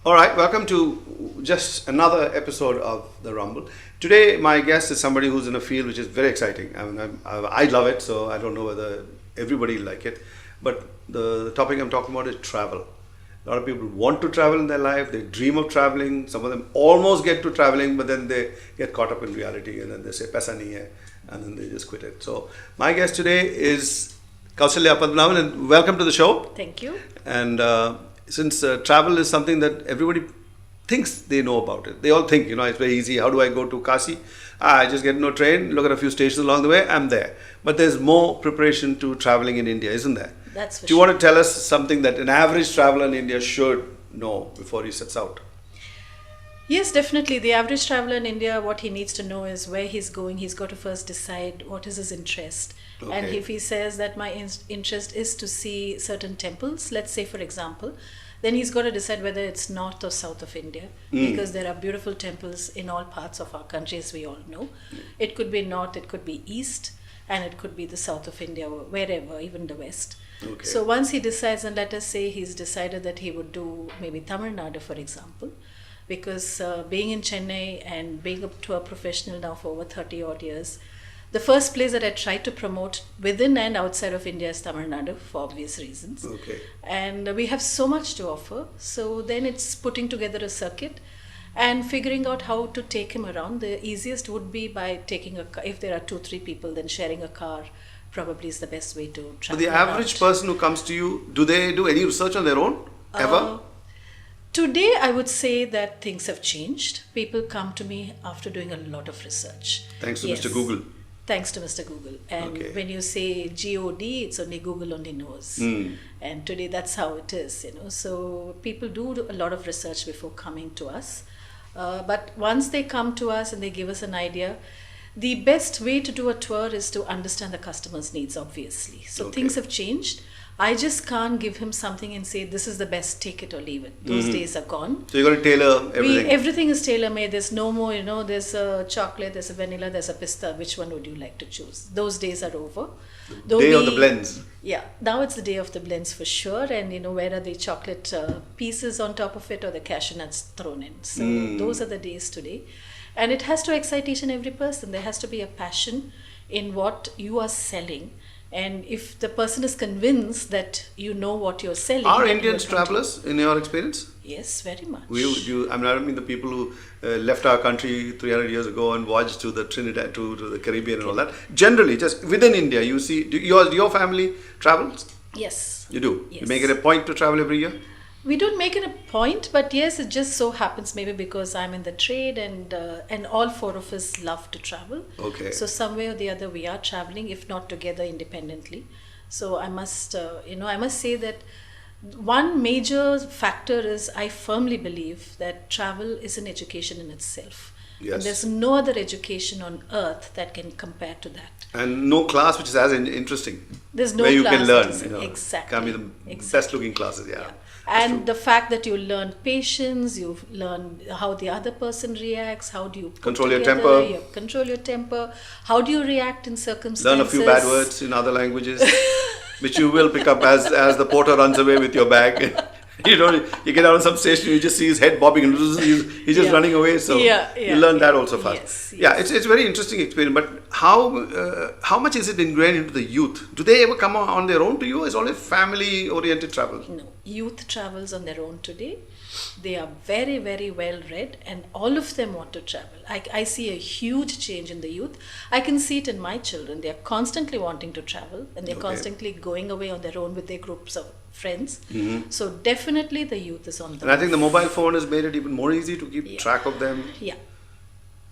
All right, welcome to just another episode of the Rumble. Today, my guest is somebody who's in a field which is very exciting. I love it, so I don't know whether everybody like it. But the topic I'm talking about is travel. A lot of people want to travel in their life. They dream of traveling. Some of them almost get to traveling, but then they get caught up in reality, and then they say "paisa nahi hai," and then they just quit it. So, my guest today is Kausalya Padmanabhan, and welcome to the show. Thank you. And since travel is something that everybody thinks they know about it, they all think, it's very easy. How do I go to Kasi? I just get on a train, look at a few stations along the way, I'm there. But there's more preparation to traveling in India, isn't there? That's for Do you want to tell us something that an average traveler in India should know before he sets out? Yes, definitely. The average traveler in India, what he needs to know is where he's going. He's got to first decide what is his interest. Okay. And if he says that my interest is to see certain temples, let's say for example, then he's got to decide whether it's north or south of India, because there are beautiful temples in all parts of our country, as we all know. It could be north, it could be east, and it could be the south of India, or wherever, even the west. Okay. So once he decides, and let us say he's decided that he would do maybe Tamilnadu, for example, because being in Chennai and being up to a professional now for over 30 odd years, the first place that I try to promote within and outside of India is Tamil Nadu, for obvious reasons. Okay. And we have so much to offer. So then it's putting together a circuit and figuring out how to take him around. The easiest would be by taking a car. If there are 2-3 people, then sharing a car probably is the best way to travel. So the average person who comes to you, do they do any research on their own? Ever? Today, I would say that things have changed. People come to me after doing a lot of research. Thanks to Yes. Mr. Google. Thanks to Mr. Google. And Okay. when you say GOD, it's only Google only knows. And today that's how it is, So people do a lot of research before coming to us. But once they come to us and they give us an idea, the best way to do a tour is to understand the customer's needs, obviously. So Okay. things have changed. I just can't give him something and say, this is the best, take it or leave it. Those days are gone. So you're going to tailor everything. Everything is tailor-made. There's no more, there's a chocolate, there's a vanilla, there's a pista. Which one would you like to choose? Those days are over. Day of the blends. Yeah, now it's the day of the blends for sure. And, where are the chocolate pieces on top of it or the cashew nuts thrown in? So those are the days today. And it has to excite each and every person. There has to be a passion in what you are selling. And if the person is convinced that you know what you're selling... Are Indians travelers in your experience? Yes, very much. I don't mean the people who left our country 300 years ago and voyaged to the Trinidad, to the Caribbean and all that. Generally, just within India, you see, your family travels? Yes. You do? Yes. You make it a point to travel every year? We don't make it a point, but yes, it just so happens maybe because I'm in the trade and all 4 of us love to travel. Okay. So some way or the other we are traveling, if not together independently. So I must, I must say that one major factor is I firmly believe that travel is an education in itself. Yes. And there's no other education on earth that can compare to that. And no class which is as interesting. There's no where you class can learn. that is- Exactly. Can be the best looking classes, yeah. And the fact that you learn patience, you learn how the other person reacts, how do you Control your temper. Control your temper, how do you react in circumstances. Learn a few bad words in other languages, which you will pick up as the porter runs away with your bag. You get out on some station, you just see his head bobbing and he's just running away. So you learn that also fast. Yes. It's very interesting experience. But how much is it ingrained into the youth? Do they ever come on their own to you? Is only family oriented travel? No, youth travels on their own today. They are very, very well read, and all of them want to travel. I see a huge change in the youth. I can see it in my children. They are constantly wanting to travel, and they're constantly going away on their own with their groups of friends. So definitely the youth is on the And I think the mobile phone has made it even more easy to keep track of them.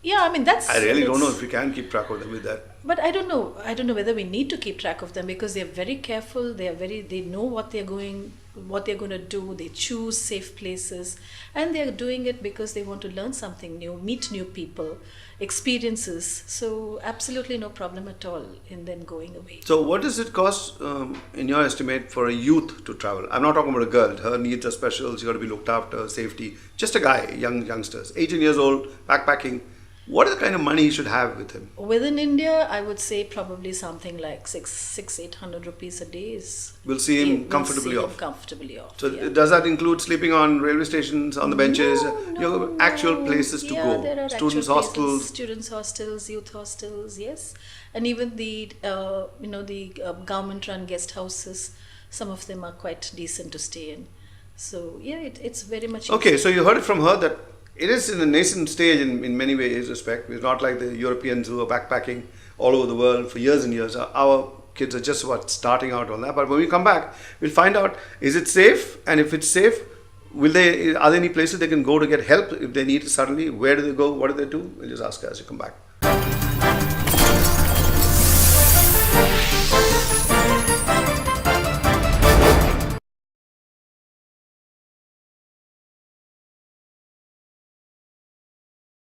Yeah, I mean I really don't know if we can keep track of them with that. But I don't know whether we need to keep track of them, because they're very careful. They know what they're going to do. They choose safe places, and they're doing it because they want to learn something new, meet new people, experiences. So absolutely no problem at all in them going away. So what does it cost, in your estimate, for a youth to travel? I'm not talking about a girl. Her needs are special. She's got to be looked after, safety. Just a guy, youngsters, 18 years old, backpacking. What is the kind of money he should have with him? Within India, I would say probably something like 800 rupees a day is. We'll see him comfortably off. Comfortably off. So yeah. does that include sleeping on railway stations, on the benches? No, actual places to go. There are Students' actual hostels. places, students' hostels, youth hostels, yes, and even the government-run guest houses. Some of them are quite decent to stay in. So yeah, it's very much. Okay, so you heard it from her that it is in a nascent stage in many ways. Respect. It's not like the Europeans who are backpacking all over the world for years and years. Our kids are just about starting out on that. But when we come back, we'll find out, is it safe? And if it's safe, are there any places they can go to get help if they need it suddenly? Where do they go? What do they do? We'll just ask her as you come back.